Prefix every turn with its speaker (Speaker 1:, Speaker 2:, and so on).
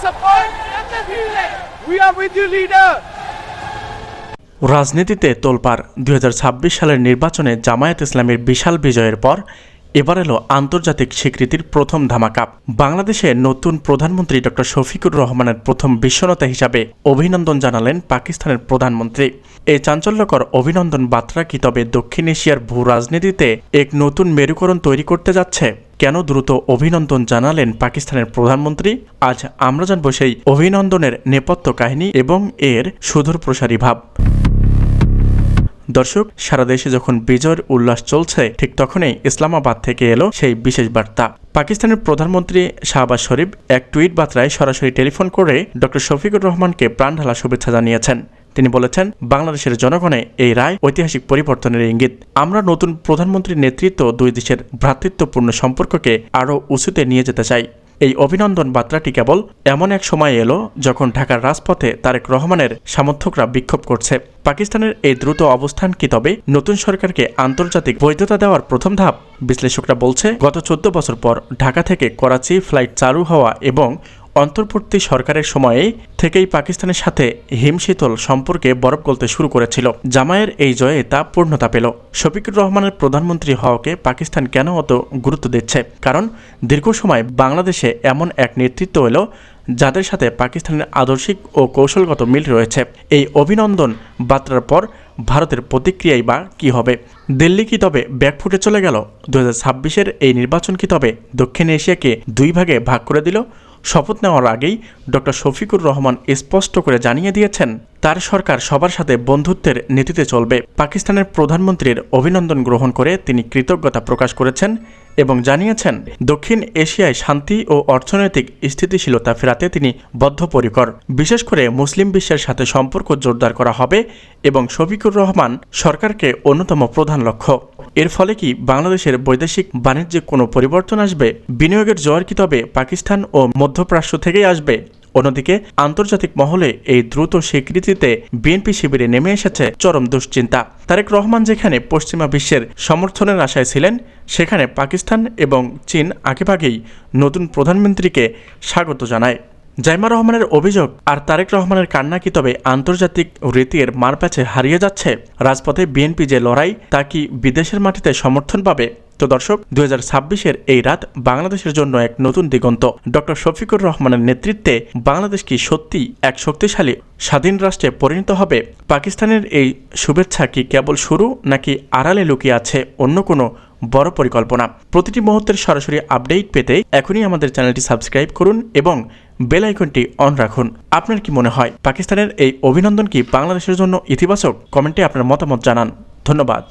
Speaker 1: support. We are with you, leader.
Speaker 2: রাজনীতিতে তোলপাড় 2026 সালের নির্বাচনে জামায়াত ইসলামীর বিশাল বিজয়ের পর এবার এলো আন্তর্জাতিক স্বীকৃতির প্রথম ধামাকা। বাংলাদেশে নতুন প্রধানমন্ত্রী ডক্টর শফিকুর রহমানের প্রথম বিশ্বনেতা হিসাবে অভিনন্দন জানালেন পাকিস্তানের প্রধানমন্ত্রী। এই চাঞ্চল্যকর অভিনন্দন বার্তা কি তবে দক্ষিণ এশিয়ার ভূ রাজনীতিতে এক নতুন মেরুকরণ তৈরি করতে যাচ্ছে? কেন দ্রুত অভিনন্দন জানালেন পাকিস্তানের প্রধানমন্ত্রী? আজ আমরা জানব সেই অভিনন্দনের নেপথ্য কাহিনী এবং এর সুদূর প্রসারী ভাব। দর্শক, সারা দেশে যখন বিজয়ের উল্লাস চলছে ঠিক তখনই ইসলামাবাদ থেকে এলো সেই বিশেষ বার্তা। পাকিস্তানের প্রধানমন্ত্রী শাহবাজ শরীফ এক টুইট বার্তায় সরাসরি টেলিফোন করে ডক্টর শফিকুর রহমানকে প্রাণঢালা শুভেচ্ছা জানিয়েছেন। তিনি বলেছেন, বাংলাদেশের জনগণে এই রায় ঐতিহাসিক পরিবর্তনের ইঙ্গিত। আমরা নতুন প্রধানমন্ত্রীর নেতৃত্ব দুই দেশের ভ্রাতৃত্বপূর্ণ সম্পর্ককে আরও উঁচুতে নিয়ে যেতে চাই। এই অভিনন্দন বার্তাটি কেবল এমন এক সময় এলো যখন ঢাকার রাজপথে তারেক রহমানের সমর্থকরা বিক্ষোভ করছে। পাকিস্তানের এই দ্রুত অবস্থান কি তবে নতুন সরকারকে আন্তর্জাতিক বৈধতা দেওয়ার প্রথম ধাপ? বিশ্লেষকরা বলছে, গত 14 বছর পর ঢাকা থেকে করাচি ফ্লাইট চালু হওয়া এবং অন্তর্বর্তী সরকারের সময়েই থেকেই পাকিস্তানের সাথে হিমশীতল সম্পর্কে বরফ গলতে শুরু করেছিল। জামায়ের এই জয়ে তা পূর্ণতা পেল। শফিকুর রহমানের প্রধানমন্ত্রী হওয়াকে পাকিস্তান কেন অত গুরুত্ব দিচ্ছে? কারণ দীর্ঘ সময় বাংলাদেশে এমন এক নেতৃত্ব এলো যাদের সাথে পাকিস্তানের আদর্শিক ও কৌশলগত মিল রয়েছে। এই অভিনন্দন বার্তার পর ভারতের প্রতিক্রিয়াই বা কী হবে? দিল্লি কি তবে ব্যাকফুটে চলে গেল? 2026-এর এই নির্বাচন কি তবে দক্ষিণ এশিয়াকে দুই ভাগে ভাগ করে দিল? শপথ নেওয়ার আগেই ডক্টর শফিকুর রহমান স্পষ্ট করে জানিয়ে দিয়েছেন, তার সরকার সবার সাথে বন্ধুত্বের নীতিতে চলবে। পাকিস্তানের প্রধানমন্ত্রীর অভিনন্দন গ্রহণ করে তিনি কৃতজ্ঞতা প্রকাশ করেছেন এবং জানিয়েছেন, দক্ষিণ এশিয়ায় শান্তি ও অর্থনৈতিক স্থিতিশীলতা ফেরাতে তিনি বদ্ধপরিকর। বিশেষ করে মুসলিম বিশ্বের সাথে সম্পর্ক জোরদার করা হবে এবং শফিকুর রহমান সরকারকে অন্যতম প্রধান লক্ষ্য। এর ফলে কি বাংলাদেশের বৈদেশিক বাণিজ্যে কোনো পরিবর্তন আসবে? বিনিয়োগের জোয়ার কি তবে পাকিস্তান ও মধ্যপ্রাচ্য থেকেই আসবে? অন্যদিকে আন্তর্জাতিক মহলে এই দ্রুত স্বীকৃতিতে বিএনপি শিবিরে নেমে এসেছে চরম দুশ্চিন্তা। তারেক রহমান যেখানে পশ্চিমা বিশ্বের সমর্থনের আশায় ছিলেন, সেখানে পাকিস্তান এবং চীন আগেভাগেই নতুন প্রধানমন্ত্রীকে স্বাগত জানায়। জাইমা রহমানের অভিযোগ আর তারেক রহমানের কান্না কি তবে আন্তর্জাতিক রীতির মারপ্যাচে হারিয়ে যাচ্ছে? রাজপথে বিএনপি যে লড়াই, তা কি বিদেশের মাটিতে সমর্থন পাবে? তো দর্শক, 2026-এর এই রাত বাংলাদেশের জন্য এক নতুন দিগন্ত। ডক্টর শফিকুর রহমানের নেতৃত্বে বাংলাদেশ কি সত্যি এক শক্তিশালী স্বাধীন রাষ্ট্রে পরিণত হবে? পাকিস্তানের এই শুভেচ্ছা কি কেবল শুরু, নাকি আড়ালে লুকিয়ে আছে অন্য কোনো বড় পরিকল্পনা? প্রতিটি মুহূর্তের সরাসরি আপডেট পেতে এখনই আমাদের চ্যানেলটি সাবস্ক্রাইব করুন এবং বেল আইকনটি অন রাখুন। আপনার কি মনে হয়, পাকিস্তানের এই অভিনন্দন কি বাংলাদেশের জন্য ইতিবাচক? কমেন্টে আপনার মতামত জানান। ধন্যবাদ।